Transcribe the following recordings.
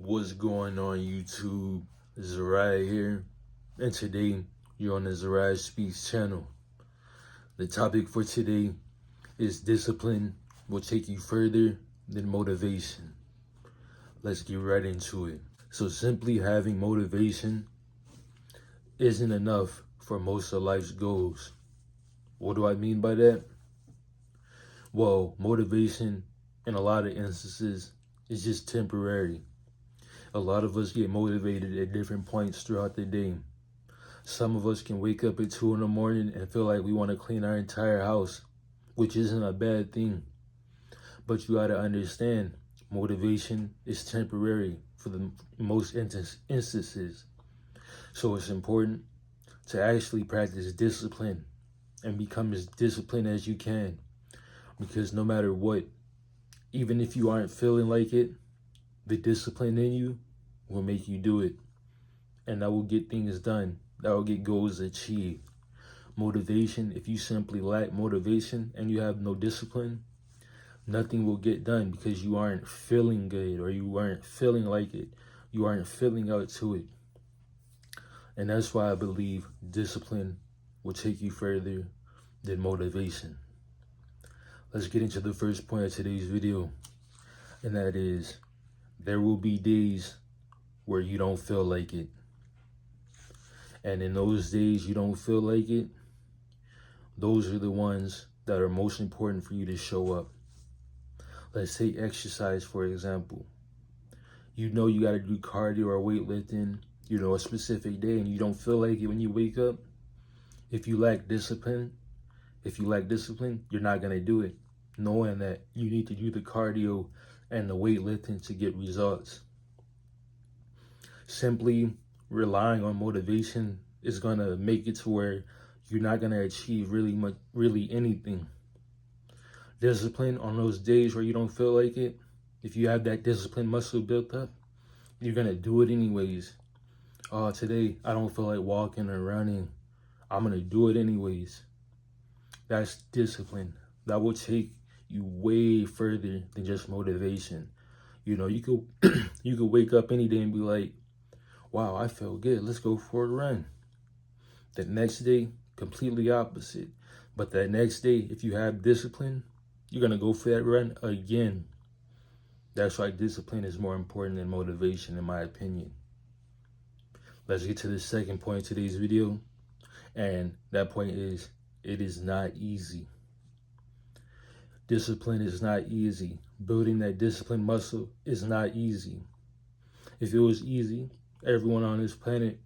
What's going on, YouTube? Zariah here, and today you're on the Zariah Speaks channel. The topic for today is discipline will take you further than motivation. Let's get right into it. So simply having motivation isn't enough for most of life's goals. What do I mean by that? Well, motivation in a lot of instances is just temporary. A lot of us get motivated at different points throughout the day. Some of us can wake up at 2 in the morning and feel like we want to clean our entire house, which isn't a bad thing. But you got to understand, motivation is temporary for the most instances. So it's important to actually practice discipline and become as disciplined as you can. Because no matter what, even if you aren't feeling like it, the discipline in you will make you do it. And that will get things done. That will get goals achieved. Motivation, if you simply lack motivation and you have no discipline, nothing will get done because you aren't feeling good or you aren't feeling like it. You aren't feeling out to it. And that's why I believe discipline will take you further than motivation. Let's get into the first point of today's video. And that is, there will be days where you don't feel like it. And in those days you don't feel like it, those are the ones that are most important for you to show up. Let's take exercise, for example. You know you got to do cardio or weightlifting, a specific day, and you don't feel like it when you wake up. If you lack discipline, you're not going to do it, knowing that you need to do the cardio and the weightlifting to get results. Simply relying on motivation is going to make it to where you're not going to achieve really anything. Discipline on those days where you don't feel like it, if you have that discipline muscle built up, you're going to do it anyways. Oh, today I don't feel like walking or running. I'm going to do it anyways. That's discipline. That will take you way further than just motivation. You could you could wake up any day and be like, wow, I feel good. Let's go for a run. The next day, completely opposite. But that next day, if you have discipline, you're going to go for that run again. That's why discipline is more important than motivation, in my opinion. Let's get to the second point of today's video. And that point is, it is not easy. Discipline is not easy. Building that discipline muscle is not easy. If it was easy, everyone on this planet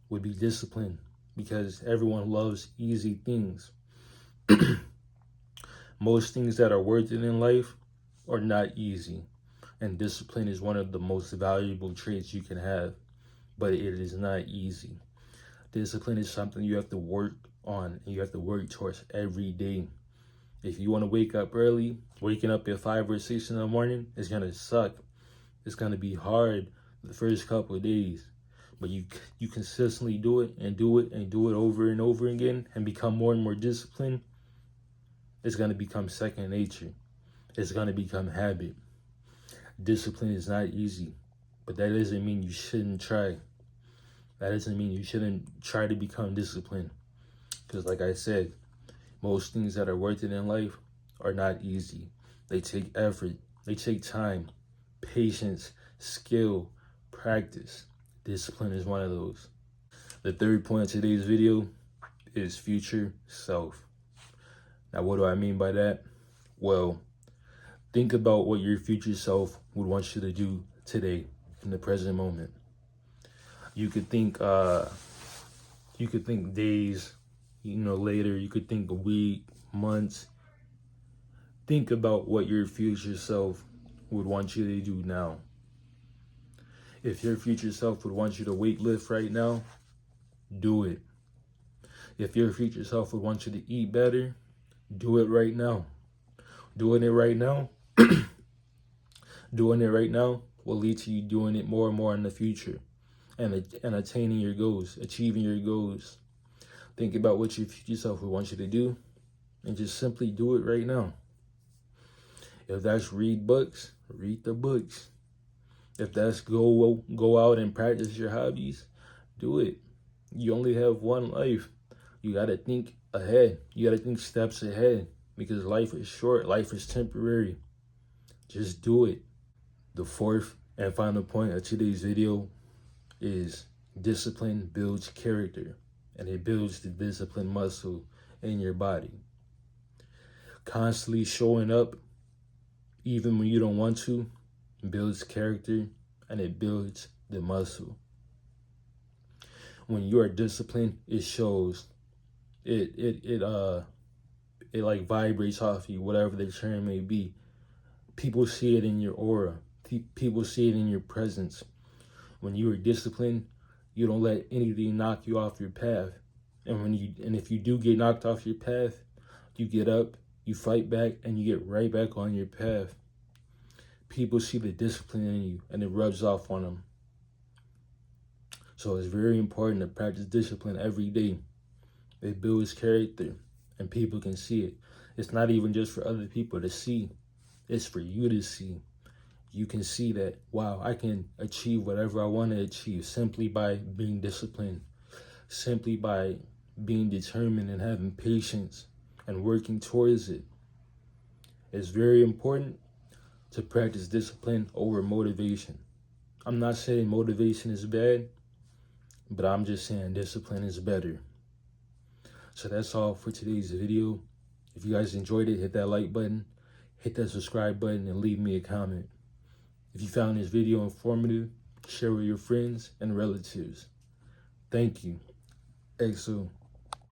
would be disciplined because everyone loves easy things. Most things that are worth it in life are not easy. And discipline is one of the most valuable traits you can have, but it is not easy. Discipline is something you have to work on and you have to work towards every day. If you want to wake up early, waking up at 5 or 6 in the morning, it's going to suck. It's going to be hard the first couple of days. But you consistently do it and do it and do it over and over again and become more and more disciplined, it's going to become second nature. It's going to become habit. Discipline is not easy, but that doesn't mean you shouldn't try. That doesn't mean you shouldn't try to become disciplined. Because like I said, most things that are worth it in life are not easy. They take effort. They take time, patience, skill, practice. Discipline is one of those. The third point of today's video is future self. Now, what do I mean by that? Well, think about what your future self would want you to do today in the present moment. You could think days, later. You could think a week, months. Think about what your future self would want you to do now. If your future self would want you to weightlift right now, do it. If your future self would want you to eat better, do it right now. Doing it right now, doing it right now will lead to you doing it more and more in the future and attaining your goals, achieving your goals. Think about what your future self would want you to do and just simply do it right now. If that's read books, read the books. If that's go out and practice your hobbies, do it. You only have one life. You gotta think ahead. You gotta think steps ahead because life is short. Life is temporary. Just do it. The fourth and final point of today's video is discipline builds character, and it builds the discipline muscle in your body. Constantly showing up, even when you don't want to, builds character, and it builds the muscle. When you are disciplined, it shows. It like vibrates off you, whatever the term may be. People see it in your aura. People see it in your presence. When you are disciplined, you don't let anything knock you off your path. And if you do get knocked off your path, you get up, you fight back, and you get right back on your path. People see the discipline in you, and it rubs off on them. So it's very important to practice discipline every day. It builds character, and people can see it. It's not even just for other people to see. It's for you to see. You can see that, wow, I can achieve whatever I want to achieve simply by being disciplined, simply by being determined and having patience and working towards it. It's very important to practice discipline over motivation. I'm not saying motivation is bad, but I'm just saying discipline is better. So that's all for today's video. If you guys enjoyed it, hit that like button, hit that subscribe button, and leave me a comment. If you found this video informative, share with your friends and relatives. Thank you. EXO.